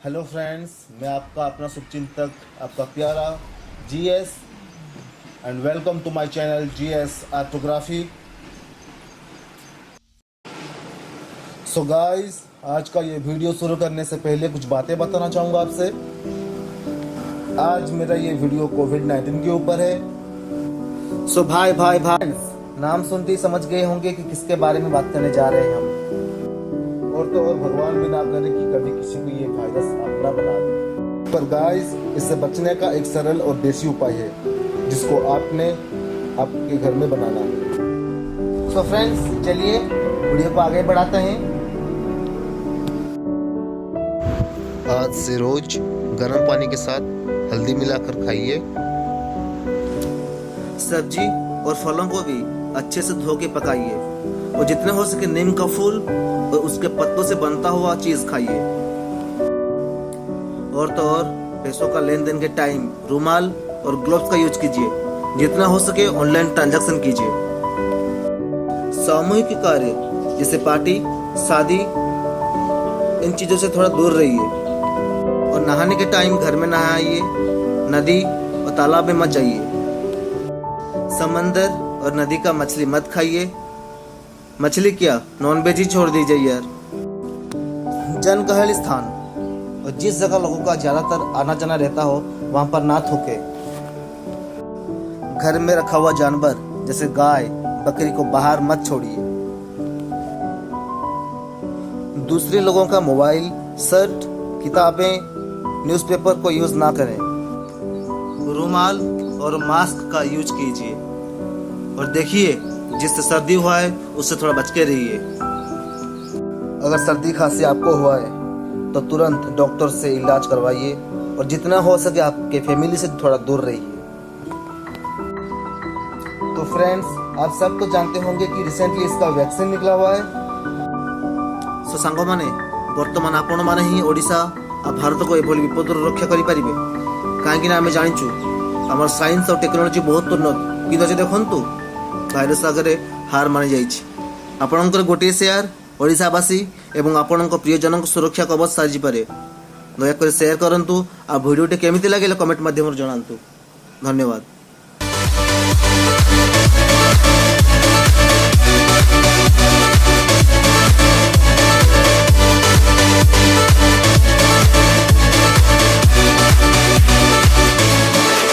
Hello friends, मैं आपका अपना शुभचिंतक, आपका प्यारा GS and welcome to my channel GS orthography. So guys, आज का ये वीडियो शुरू करने से पहले कुछ बातें बताना चाहूँगा आपसे। आज मेरा ये वीडियो कोविड-19 के ऊपर है। सो भाई नाम सुनते ही समझ गए होंगे कि किसके बारे में बात करने जा रहे हैं हम। और तो और भगवान भी ना करे कि कभी किसी को ये वायरस अपना बना दे। पर गाइस, इससे बचने का एक सरल और देसी उपाय है जिसको आपने आपके घर में बनाना है। सो फ्रेंड्स, चलिए वीडियो को आगे बढ़ाते हैं। आज से रोज गर्म पानी के साथ हल्दी मिलाकर खाइए। सब्जी और फलों को भी अच्छे से धो के पकाइए और जितने हो सके नीम का फूल और उसके पत्तों से बनता हुआ चीज खाइए। और तो और पैसों का लेन देन के टाइम रुमाल और ग्लोव्स का यूज कीजिए। जितना हो सके ऑनलाइन ट्रांजैक्शन कीजिए। सामूहिक कार्य जैसे पार्टी, शादी, इन चीजों से थोड़ा दूर रहिए। और नहाने के टाइम घर में नहाइए, नदी और तालाब में मत जाइए। समंदर और नदी का मछली मत खाइए। मछली क्या, नॉन वेज ही छोड़ दीजिए यार। जनगहल स्थान और जिस जगह लोगों का ज्यादातर आना जाना रहता हो वहां पर ना थूके। घर में रखा हुआ जानवर जैसे गाय, बकरी को बाहर मत छोड़िए। दूसरे लोगों का मोबाइल, शर्ट, किताबें, न्यूज़पेपर को यूज ना करें। रुमाल और मास्क का यूज कीजिए। और देखिए, जिससे सर्दी हुआ है उससे थोड़ा बच के रहिए। अगर सर्दी खांसी आपको हुआ है तो तुरंत डॉक्टर से इलाज करवाइए और जितना हो सके आपके फैमिली से थोड़ा दूर रहिए। तो फ्रेंड्स, आप सब तो जानते होंगे कि रिसेंटली इसका वैक्सीन निकला हुआ है। सो सांग माने वर्तमान आपण माने ही ओडिशा आ भारत को एभली विपद रक्षा करि परिबे। काहेकि ना आमे जानिछु हमर साइंस और टेक्नोलॉजी बहुत उन्नत, किंतु देखंतु भाइरस आगे हार मानि जाइछि। आपणकर गोटे शेयर ओडिशावासी एवं आपणक प्रियजन सुरक्षा कवच साजी पारे। दयाकर शेयर करंतु आ वीडियोटी केमिति लागले कमेंट माध्यम जणांतु। धन्यवाद।